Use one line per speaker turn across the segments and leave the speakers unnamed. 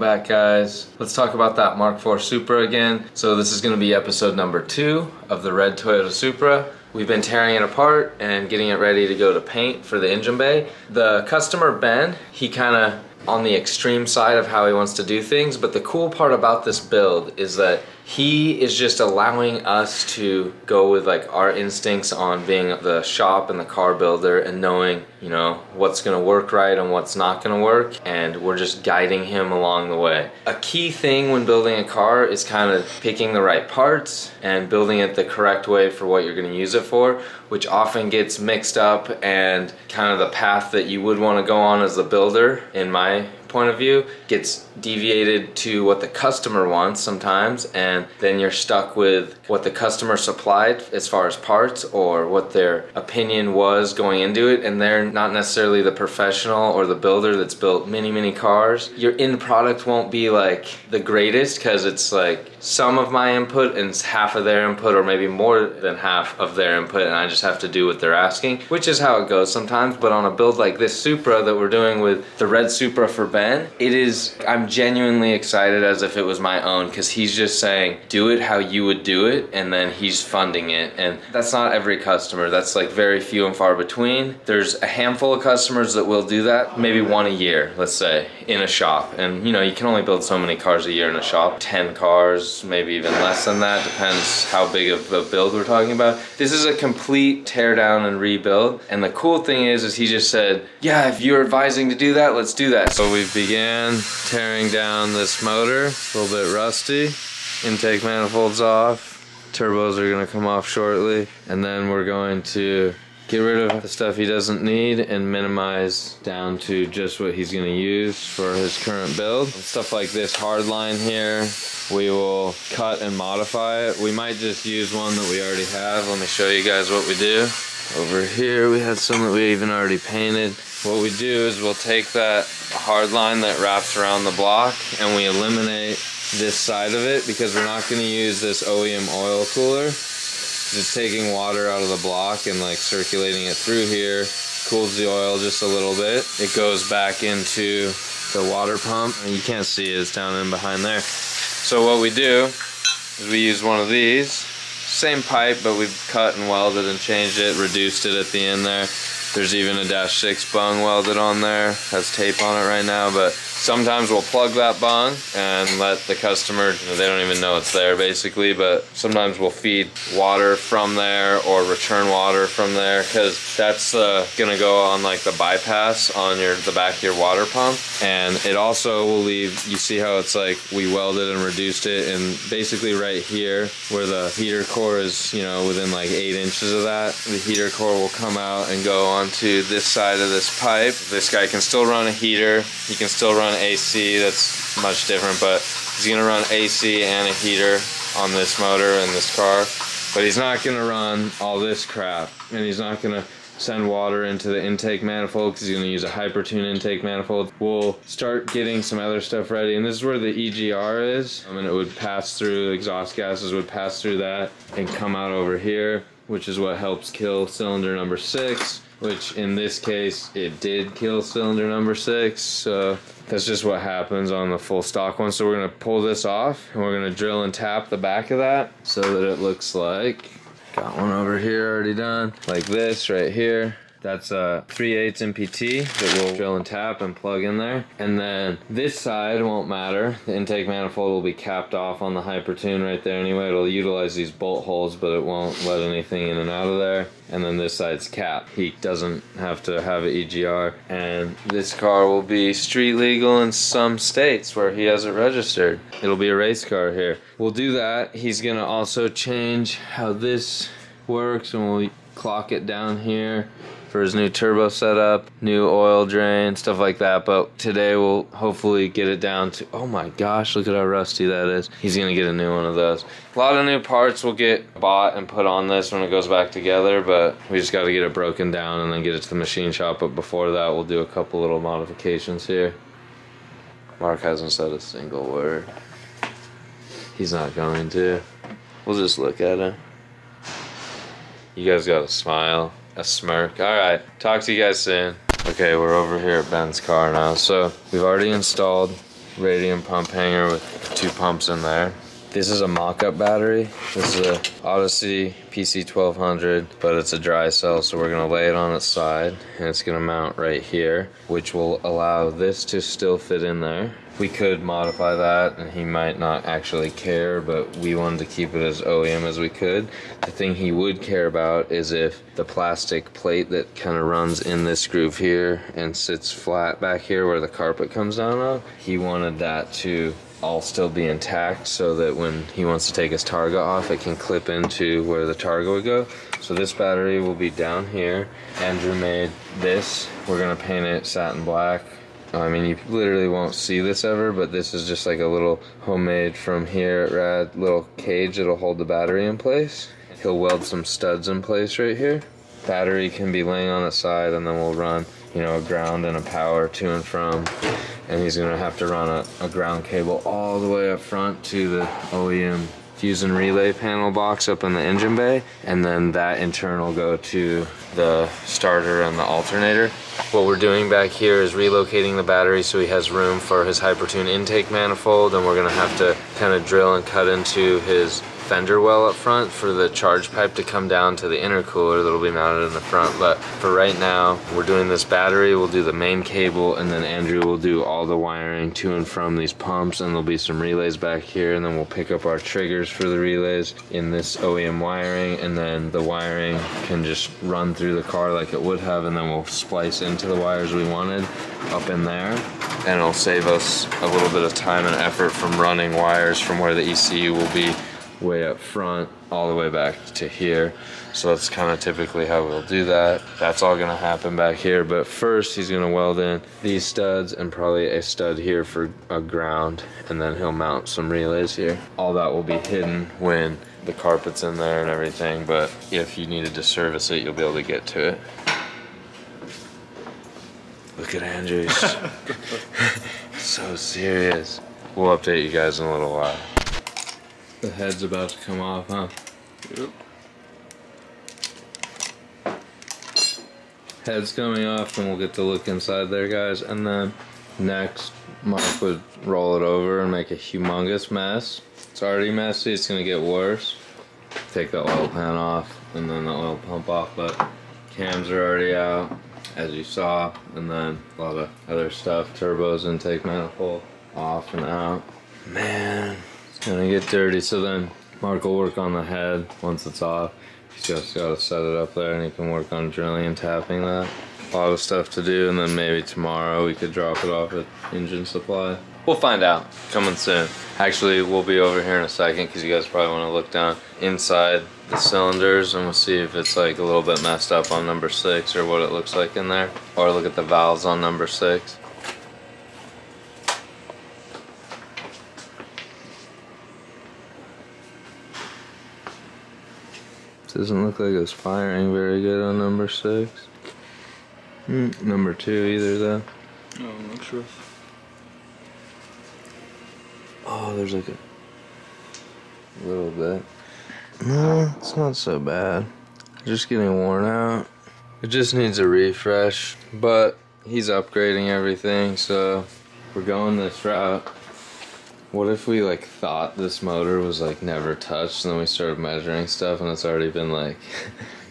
back, guys. Let's talk about that Mark IV Supra again. So this is going to be episode number 2 of the red Toyota Supra. We've been tearing it apart and getting it ready to go to paint for the engine bay. The customer, Ben, he kind of on the extreme side of how he wants to do things, but the cool part about this build is that he is just allowing us to go with like our instincts on being the shop and the car builder and knowing, you know, what's gonna work right and what's not gonna work, and we're just guiding him along the way. A key thing when building a car is kind of picking the right parts and building it the correct way for what you're gonna use it for, which often gets mixed up, and kind of the path that you would want to go on as the builder, in my point of view, gets deviated to what the customer wants sometimes, and then you're stuck with what the customer supplied as far as parts or what their opinion was going into it, and they're not necessarily the professional or the builder that's built many cars. Your end product won't be like the greatest because it's like some of my input and half of their input, or maybe more than half of their input, and I just have to do what they're asking, which is how it goes sometimes. But on a build like this Supra that we're doing with the red Supra for Ben, it is, I'm genuinely excited as if it was my own, because he's just saying do it how you would do it, and then he's funding it. And that's not every customer, that's like very few and far between. There's a handful of customers that will do that, maybe one a year, let's say, in a shop. And you know, you can only build so many cars a year in a shop, 10 cars, maybe even less than that, depends how big of a build we're talking about. This is a complete tear down and rebuild, and the cool thing is he just said, yeah, if you're advising to do that, let's do that. So we began tearing down this motor, a little bit rusty, intake manifolds off, turbos are gonna come off shortly, and then we're going to get rid of the stuff he doesn't need and minimize down to just what he's gonna use for his current build. Stuff like this hard line here, we will cut and modify it. We might just use one that we already have. Let me show you guys what we do. Over here we had some that we even already painted. What we do is we'll take that hard line that wraps around the block and we eliminate this side of it, because we're not going to use this OEM oil cooler. It's taking water out of the block and like circulating it through here, cools the oil just a little bit. It goes back into the water pump, and you can't see it, it's down in behind there. So what we do is we use one of these, same pipe, but we've cut and welded and changed it, reduced it at the end there. There's even a -6 bung welded on there, has tape on it right now, but sometimes we'll plug that bung and let the customer, you know, they don't even know it's there basically, but sometimes we'll feed water from there or return water from there, because that's gonna go on like the bypass on the back of your water pump. And it also will leave, you see how it's like we welded and reduced it, and basically right here where the heater core is, you know, within like 8 inches of that, the heater core will come out and go onto this side of this pipe. This guy can still run a heater, he can still run AC, that's much different, but he's gonna run AC and a heater on this motor in this car, but he's not gonna run all this crap, and he's not gonna send water into the intake manifold because he's gonna use a Hypertune intake manifold. We'll start getting some other stuff ready, and this is where the EGR is, and it would pass through, exhaust gases would pass through that and come out over here, which is what helps kill cylinder number 6, which in this case it did kill cylinder number 6, so that's just what happens on the full stock one. So we're gonna pull this off and we're gonna drill and tap the back of that so that it looks like, got one over here already done, like this right here. That's a 3/8 MPT that we'll drill and tap and plug in there. And then this side won't matter. The intake manifold will be capped off on the Hypertune right there anyway. It'll utilize these bolt holes, but it won't let anything in and out of there. And then this side's capped. He doesn't have to have an EGR. And this car will be street legal in some states where he has it registered. It'll be a race car here. We'll do that. He's gonna also change how this works, and we'll clock it down here for his new turbo setup, new oil drain, stuff like that. But today we'll hopefully get it down to, oh my gosh, look at how rusty that is. He's gonna get a new one of those. A lot of new parts will get bought and put on this when it goes back together, but we just gotta get it broken down and then get it to the machine shop. But before that, we'll do a couple little modifications here. Mark hasn't said a single word. He's not going to. We'll just look at him. You guys got a smile, a smirk. All right, talk to you guys soon. Okay, we're over here at Ben's car now. So we've already installed radium pump hanger with 2 pumps in there. This is a mock-up battery. This is a Odyssey PC1200, but it's a dry cell, so we're gonna lay it on its side, and it's gonna mount right here, which will allow this to still fit in there. We could modify that, and he might not actually care, but we wanted to keep it as OEM as we could. The thing he would care about is if the plastic plate that kind of runs in this groove here and sits flat back here where the carpet comes down on, he wanted that to all still be intact so that when he wants to take his Targa off, it can clip into where the Targa would go. So this battery will be down here. Andrew made this. We're gonna paint it satin black. I mean, you literally won't see this ever, but this is just like a little homemade from here at Rad little cage that'll hold the battery in place. He'll weld some studs in place right here. Battery can be laying on the side, and then we'll run, you know, a ground and a power to and from. And he's gonna have to run a ground cable all the way up front to the OEM fuse and relay panel box up in the engine bay, and then that in turn will go to the starter and the alternator. What we're doing back here is relocating the battery so he has room for his Hypertune intake manifold, and we're gonna have to kind of drill and cut into his fender well up front for the charge pipe to come down to the intercooler that'll be mounted in the front. But for right now, we're doing this battery, we'll do the main cable, and then Andrew will do all the wiring to and from these pumps, and there'll be some relays back here, and then we'll pick up our triggers for the relays in this OEM wiring, and then the wiring can just run through the car like it would have, and then we'll splice into the wires we wanted up in there, and it'll save us a little bit of time and effort from running wires from where the ECU will be way up front all the way back to here. So that's kind of typically how we'll do that. That's all gonna happen back here, but first he's gonna weld in these studs and probably a stud here for a ground, and then he'll mount some relays here. All that will be hidden when the carpet's in there and everything, but if you needed to service it, you'll be able to get to it. Look at Andrew, he's so serious. We'll update you guys in a little while. The head's about to come off, huh?
Yep.
Head's coming off, and we'll get to look inside there, guys. And then next, Mark would roll it over and make a humongous mess. It's already messy, it's gonna get worse. Take the oil pan off, and then the oil pump off, but cams are already out, as you saw. And then a lot of other stuff, turbos, intake manifold, off and out. Man. Gonna get dirty, so then Mark will work on the head once it's off. He's just got to set it up there, and he can work on drilling and tapping that. A lot of stuff to do, and then maybe tomorrow we could drop it off at engine supply. We'll find out. Coming soon. Actually, we'll be over here in a second because you guys probably want to look down inside the cylinders, and we'll see if it's like a little bit messed up on number 6 or what it looks like in there, or look at the valves on number 6. Doesn't look like it's firing very good on number 6. Number 2 either though.
No, I'm not sure.
Oh, there's like a little bit. No, it's not so bad. Just getting worn out. It just needs a refresh, but he's upgrading everything, so we're going this route. What if we like thought this motor was like never touched, and then we started measuring stuff and it's already been like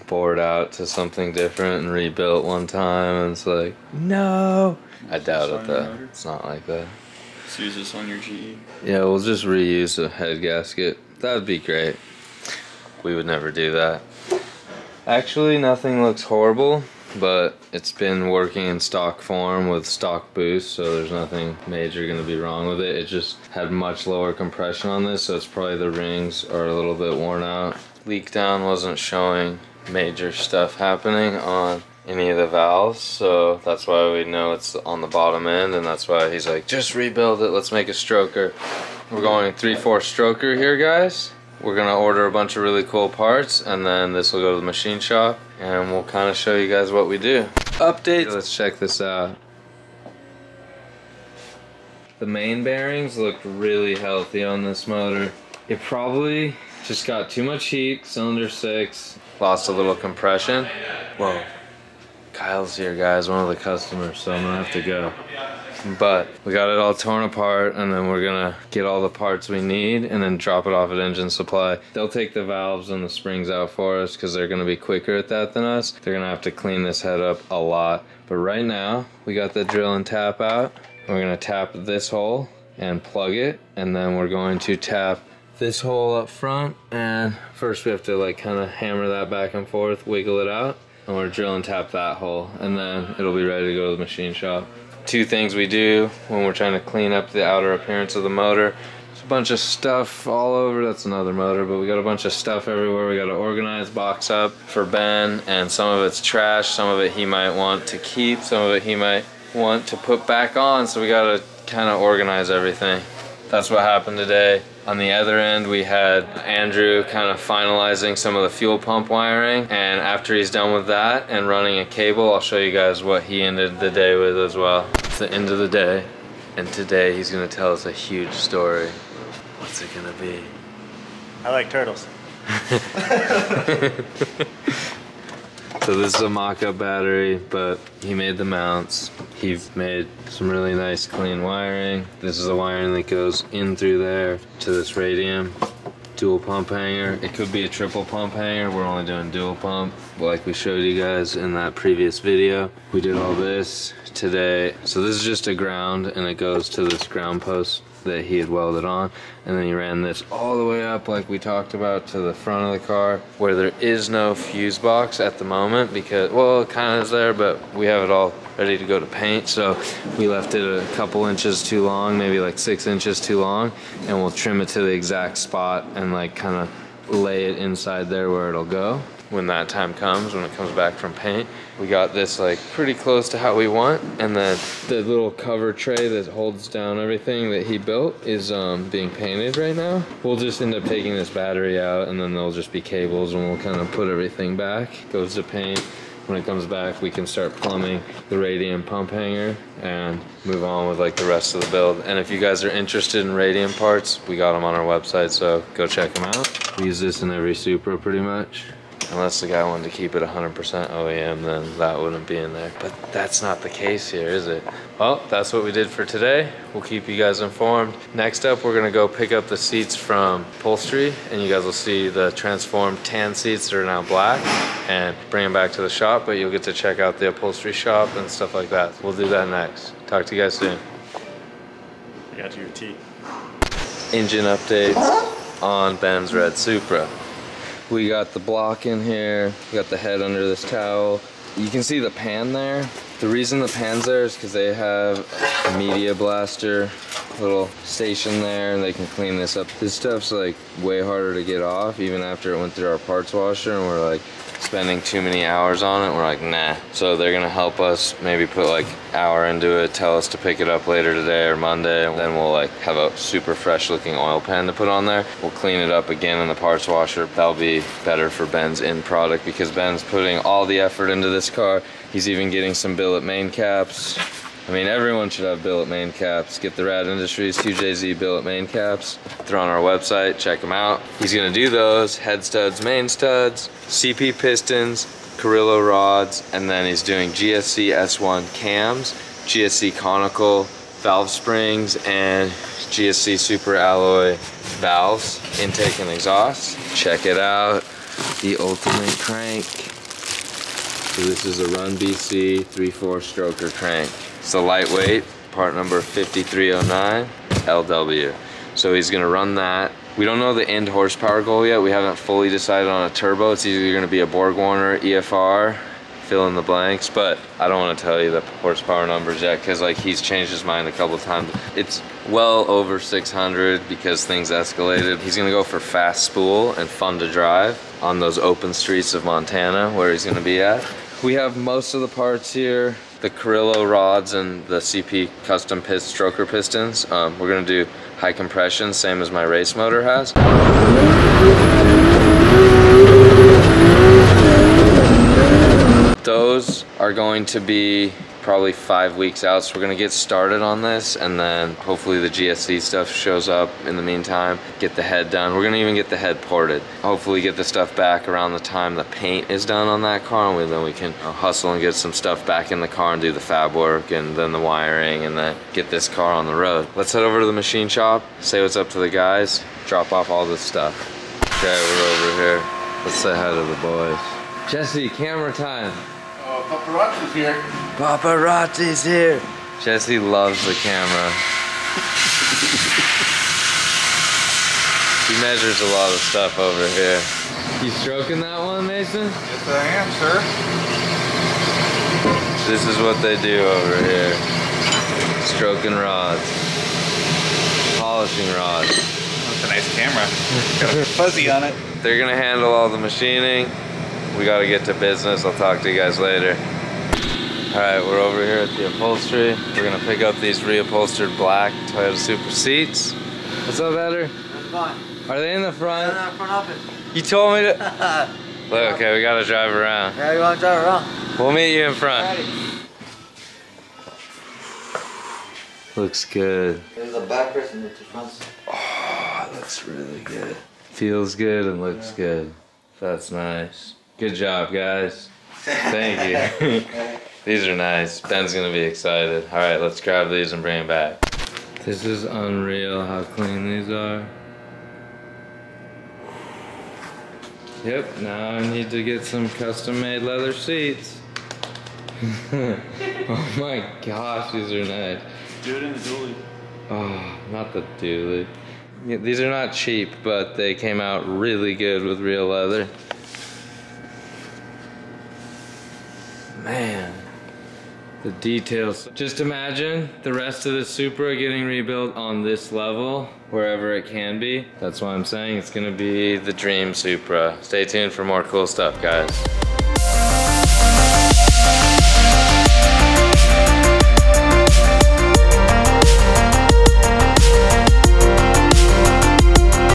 bored out to something different and rebuilt one time, and it's like, no. I doubt it though. It's not like that.
Let's use this on your GE.
Yeah, we'll just reuse a head gasket. That would be great. We would never do that. Actually, nothing looks horrible, but it's been working in stock form with stock boost, so there's nothing major going to be wrong with it. It just had much lower compression on this, so it's probably the rings are a little bit worn out. Leak down wasn't showing major stuff happening on any of the valves, so that's why we know it's on the bottom end, and that's why he's like, just rebuild it, let's make a stroker. We're going 3/4 stroker here, guys. We're gonna order a bunch of really cool parts, and then this will go to the machine shop, and we'll kind of show you guys what we do. Update. Let's check this out. The main bearings looked really healthy on this motor. It probably just got too much heat, cylinder 6, lost a little compression. Whoa. Kyle's here, guys, one of the customers, so I'm gonna have to go. But we got it all torn apart, and then we're gonna get all the parts we need and then drop it off at Engine Supply. They'll take the valves and the springs out for us because they're gonna be quicker at that than us. They're gonna have to clean this head up a lot. But right now, we got the drill and tap out. We're gonna tap this hole and plug it, and then we're going to tap this hole up front, and first we have to like kind of hammer that back and forth, wiggle it out, and we're drill and tap that hole, and then it'll be ready to go to the machine shop. Two things we do when we're trying to clean up the outer appearance of the motor. There's a bunch of stuff all over. That's another motor, but we got a bunch of stuff everywhere. We got to organize, box up for Ben, and some of it's trash, some of it he might want to keep, some of it he might want to put back on, so we got to kind of organize everything. That's what happened today. On the other end, we had Andrew kind of finalizing some of the fuel pump wiring, and after he's done with that and running a cable, I'll show you guys what he ended the day with as well. It's the end of the day, and today he's gonna tell us a huge story. What's it gonna be?
I like turtles.
So this is a mock-up battery, but he made the mounts. He made some really nice clean wiring. This is the wiring that goes in through there to this radium. Dual pump hanger. It could be a triple pump hanger. We're only doing dual pump, like we showed you guys in that previous video. We did all this today. So this is just a ground, and it goes to this ground post that he had welded on, and then he ran this all the way up like we talked about to the front of the car, where there is no fuse box at the moment because, well, it kind of is there, but we have it all ready to go to paint, so we left it a couple inches too long, maybe like 6 inches too long, and we'll trim it to the exact spot and like kind of lay it inside there where it'll go when that time comes, when it comes back from paint. We got this like pretty close to how we want, and then the little cover tray that holds down everything that he built is being painted right now. We'll just end up taking this battery out, and then there'll just be cables, and we'll kind of put everything back. Goes to paint. When it comes back, we can start plumbing the radium pump hanger and move on with like the rest of the build. And if you guys are interested in radium parts, we got them on our website, so go check them out. We use this in every Supra pretty much. Unless the guy wanted to keep it 100% OEM, then that wouldn't be in there. But that's not the case here, is it? Well, that's what we did for today. We'll keep you guys informed. Next up, we're gonna go pick up the seats from upholstery, and you guys will see the transformed tan seats that are now black, and bring them back to the shop, but you'll get to check out the upholstery shop and stuff like that. We'll do that next. Talk to you guys soon.
You got your tea.
Engine updates on Ben's red Supra. We got the block in here, we got the head under this towel. You can see the pan there. The reason the pan's there is because they have a media blaster little station there, and they can clean this up. This stuff's like way harder to get off even after it went through our parts washer, and we're like spending too many hours on it. We're like, nah. So they're gonna help us maybe put like an hour into it, tell us to pick it up later today or Monday, and then we'll like have a super fresh looking oil pan to put on there. We'll clean it up again in the parts washer. That'll be better for Ben's end product because Ben's putting all the effort into this car. He's even getting some billet main caps. I mean, everyone should have billet main caps. Get the Rad Industries 2JZ billet main caps. They're on our website, check them out. He's gonna do those, head studs, main studs, CP pistons, Carrillo rods, and then he's doing GSC S1 cams, GSC conical valve springs, and GSC super alloy valves, intake and exhaust. Check it out, the ultimate crank. So this is a Run BC 3/4 stroker crank. It's a lightweight, part number 5309 LW. So he's gonna run that. We don't know the end horsepower goal yet. We haven't fully decided on a turbo. It's either gonna be a Borg Warner, EFR, fill in the blanks, but I don't wanna tell you the horsepower numbers yet because like he's changed his mind a couple times. It's well over 600 because things escalated. He's gonna go for fast spool and fun to drive on those open streets of Montana where he's gonna be at. We have most of the parts here. The Carrillo rods and the CP custom stroker pistons. We're gonna do high compression, same as my race motor has. Those are going to be probably 5 weeks out, so we're gonna get started on this, and then hopefully the GSC stuff shows up in the meantime. Get the head done. We're gonna even get the head ported. Hopefully get the stuff back around the time the paint is done on that car, and then we can hustle and get some stuff back in the car and do the fab work and then the wiring, and then get this car on the road. Let's head over to the machine shop, say what's up to the guys, drop off all this stuff. Okay, we're over here. Let's say hi to the boys. Jesse, camera time.
Paparazzi's here.
Paparazzi's here. Jesse loves the camera. He measures a lot of stuff over here. You stroking that one, Mason?
Yes, I am, sir.
This is what they do over here. Stroking rods. Polishing rods.
That's a nice camera. Got a fuzzy on it.
They're gonna handle all the machining. We gotta get to business. I'll talk to you guys later. All right, we're over here at the upholstery. We're gonna pick up these reupholstered black Toyota Supra seats. What's up, Eder?
That's fine.
Are they in the front?
Yeah, front office.
You told me to. Look, okay, we gotta drive around.
Yeah, you want to drive around?
We'll meet you in front.
Ready.
Looks good.
There's a back person with the front.
Oh, it looks really good. Feels good and looks good. That's nice. Good job, guys. Thank you. These are nice. Ben's gonna be excited. All right, let's grab these and bring them back. This is unreal how clean these are. Yep, now I need to get some custom-made leather seats. Oh my gosh, these are nice.
Do it in the dually.
Oh, not the dually. Yeah, these are not cheap, but they came out really good with real leather. Man, the details. Just imagine the rest of the Supra getting rebuilt on this level, wherever it can be. That's why I'm saying it's gonna be the dream Supra. Stay tuned for more cool stuff, guys.